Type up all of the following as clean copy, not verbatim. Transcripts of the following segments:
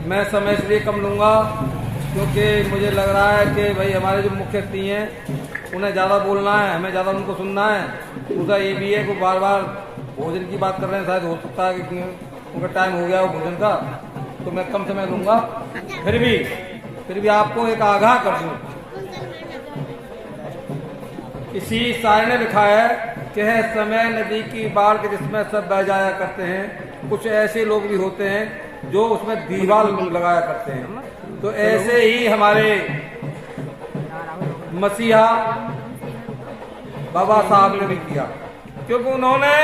मैं समय इसलिए कम लूँगा क्योंकि मुझे लग रहा है कि भाई हमारे जो मुख्य अतिथि हैं उन्हें ज़्यादा बोलना है, हमें ज़्यादा उनको सुनना है। दूसरा ये भी है कि बार बार भोजन की बात कर रहे हैं, शायद हो सकता है कि उनका टाइम हो गया हो भोजन का, तो मैं कम समय लूँगा। फिर भी आपको एक आगाह कर दूँ, इसी शायर ने लिखा है कि है समय नदी की बाढ़ के जिसमें सब बह जाया करते हैं, कुछ ऐसे लोग भी होते हैं जो उसमें दीवार लगाया करते हैं। तो ऐसे ही हमारे मसीहा बाबा साहब ने भी किया, क्योंकि उन्होंने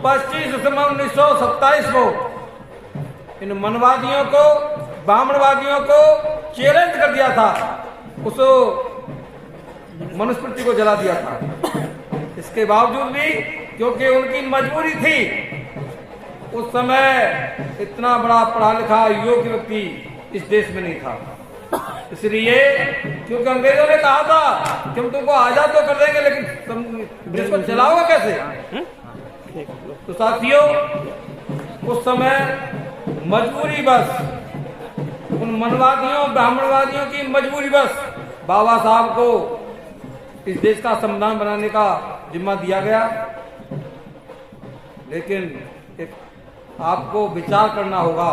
25 दिसंबर 1927 को इन मनवादियों को, ब्राह्मणवादियों को चैलेंज कर दिया था, उस मनुस्मृति को जला दिया था। इसके बावजूद भी क्योंकि उनकी मजबूरी थी, उस समय इतना बड़ा पढ़ा लिखा योग्य व्यक्ति इस देश में नहीं था, इसलिए क्योंकि अंग्रेजों ने कहा था कि हम तुमको आजाद तो कर देंगे लेकिन तुम देश को चलाओगे कैसे। तो साथियों, उस समय मजबूरी बस, उन मनवादियों ब्राह्मणवादियों की मजबूरी बस बाबा साहब को इस देश का संविधान बनाने का जिम्मा दिया गया। लेकिन एक आपको विचार करना होगा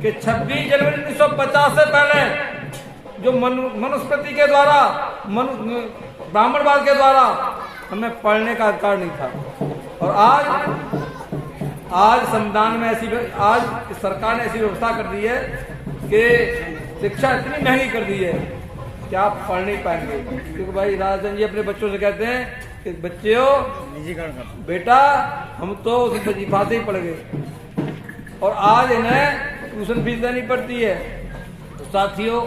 कि 26 जनवरी 1950 से पहले जो मनुस्मृति के द्वारा, ब्राह्मणवाद के द्वारा हमें पढ़ने का अधिकार नहीं था, और आज संविधान में आज सरकार ने ऐसी व्यवस्था कर दी है कि शिक्षा इतनी महंगी कर दी है कि आप पढ़ नहीं पाएंगे। क्योंकि भाई राजन जी अपने बच्चों से कहते हैं कि बच्चों, बेटा हम तो उस वजीफा से ही पढ़ गए, और आज इन्हें ट्यूशन फीस देनी पड़ती है। तो साथियों,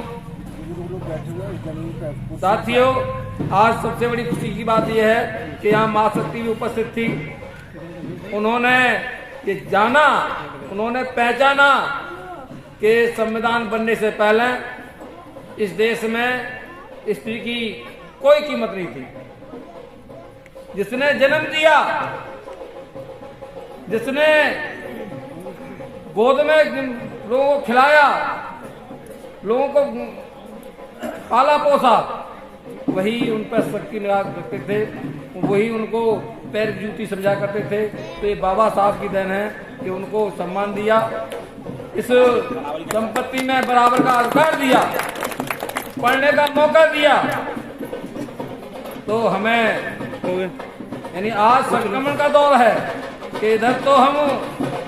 आज सबसे बड़ी खुशी की बात यह है कि यहाँ माँ शक्ति भी उपस्थित थी। उन्होंने ये जाना, उन्होंने पहचाना कि संविधान बनने से पहले इस देश में स्त्री की कोई कीमत नहीं थी। जिसने जन्म दिया, जिसने गोद में लोगों को खिलाया, लोगों को पाला पोसा, वही उन पर सबकी निगाह रखते थे, वही उनको पैर जूती समझा करते थे। तो ये बाबा साहब की देन है कि उनको सम्मान दिया, इस संपत्ति में बराबर का अधिकार दिया, पढ़ने का मौका दिया। तो हमें यानी आज संक्रमण का दौर है कि इधर तो हम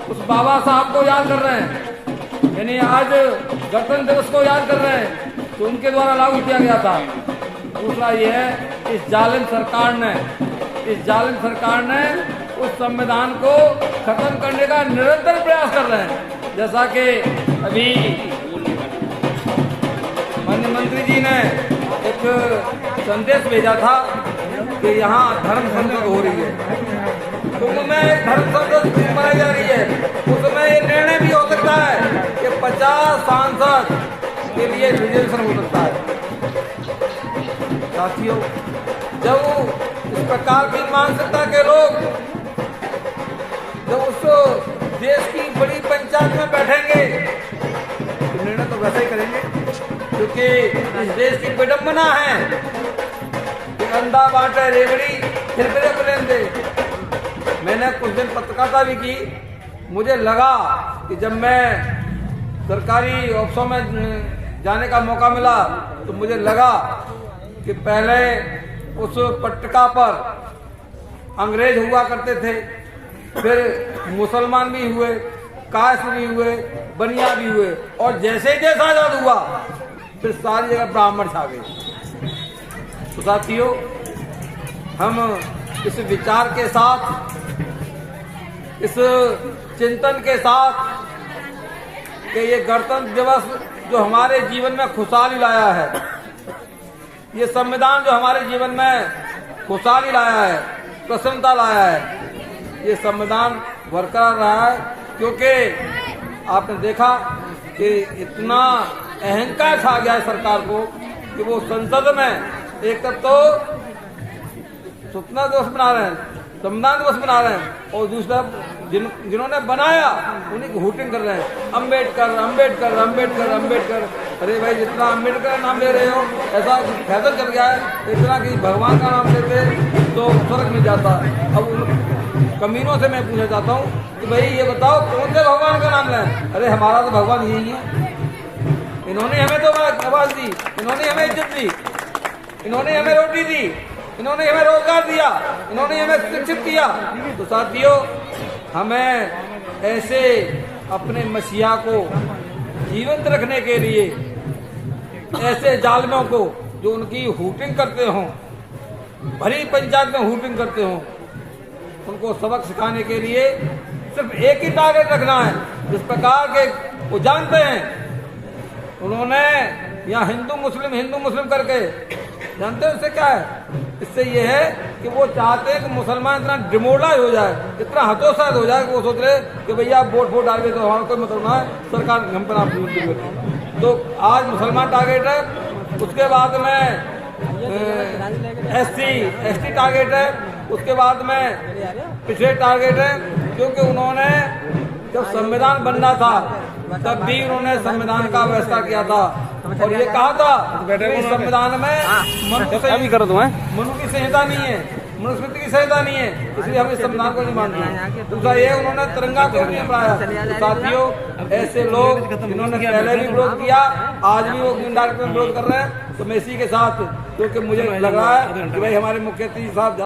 उस बाबा साहब को याद कर रहे हैं, यानी आज गणतंत्र दिवस को याद कर रहे हैं, तो उनके द्वारा लागू किया गया था। दूसरा यह है, इस जालिम सरकार ने उस संविधान को खत्म करने का निरंतर प्रयास कर रहे हैं। जैसा कि अभी माननीय मंत्री जी ने एक संदेश भेजा था कि यहाँ धर्म संसद हो रही है, तो उसमें धर्म संसद बनाई जा रही है, उसमें ये निर्णय भी हो सकता है कि 50 सांसद के लिए रिजर्वेशन हो सकता है। साथियों, जब इस प्रकार की मानसिकता के लोग जब उस देश की बड़ी पंचायत में बैठेंगे तो निर्णय तो वैसे ही करेंगे, क्योंकि इस देश की विडंबना है कि अंधा बांटे रेवड़ी फिर प्लेन दे। मैंने कुछ दिन पत्रकारिता भी की, मुझे लगा कि जब मैं सरकारी ऑफिसों में जाने का मौका मिला तो मुझे लगा कि पहले उस पट्टिका पर अंग्रेज हुआ करते थे, फिर मुसलमान भी हुए, कास्ट भी हुए, बनिया भी हुए, और जैसे ही देश आजाद हुआ फिर सारी जगह ब्राह्मण छा गए। तो साथियों, हम इस विचार के साथ, इस चिंतन के साथ कि ये गणतंत्र दिवस जो हमारे जीवन में खुशहाली लाया है, ये संविधान जो हमारे जीवन में खुशहाली लाया है, प्रसन्नता लाया है, ये संविधान बरकरार रहा है। क्योंकि आपने देखा कि इतना अहंकार छा गया है सरकार को कि वो संसद में एक तरफ तो स्वतंत्रता दिवस मना रहे हैं, संविधान दिवस मना रहे हैं, और दूसरी तरफ जिन्होंने बनाया उन्हीं की हूटिंग कर रहे हैं। अम्बेडकर अम्बेडकर अम्बेडकर अम्बेडकर। अरे भाई जितना अम्बेडकर का नाम ले रहे हो ऐसा फैशन चल गया है, इतना कि भगवान का नाम लेते तो फर्क मिल जाता। अब उन कमीनों से मैं पूछना चाहता हूँ कि भाई ये बताओ कौन से भगवान का नाम लें? अरे हमारा तो भगवान यही है। इन्होंने हमें तो आवाज दी, इन्होंने हमें इज्जत दी, इन्होंने हमें रोटी दी, इन्होंने हमें रोजगार दिया, इन्होंने हमें शिक्षित किया। तो साथियों हमें ऐसे अपने मसीहा को जीवंत रखने के लिए ऐसे जालिमों को जो उनकी हूटिंग करते हों, भरी पंचायत में हूटिंग करते हों, उनको सबक सिखाने के लिए सिर्फ एक ही टारगेट रखना है। जिस प्रकार के वो जानते हैं, उन्होंने यहाँ हिंदू मुस्लिम करके जानते हैं इससे क्या है? इससे ये है कि वो चाहते हैं कि मुसलमान इतना डिमोरलाइज हो जाए, इतना हतोत्साहित हो जाए कि वो सोच रहे कि भैया वोट डाल के तो हमारा कोई मतलब ना है, सरकार हम पर आप। तो आज मुसलमान टारगेट है, उसके बाद में एसटी टारगेट है, उसके बाद में पिछड़े टारगेट है। क्योंकि उन्होंने जब संविधान बनना था तब भी उन्होंने संविधान का बहिष्कार किया था और ये कहा था कि संविधान में मनु की संहिता नहीं है, मनुस्मृति की संहिता नहीं है, इसलिए हम इस संविधान को नहीं मानते। दूसरा ये उन्होंने तिरंगा को नहीं बढ़ाया। तो साथियों ऐसे लोग जिन्होंने पहले भी विरोध किया, आज भी वो इंडायरेक्ट में विरोध कर रहे हैं। तो मैं इसी के साथ, क्योंकि मुझे लग रहा है कि भाई हमारे मुख्यमंत्री साहब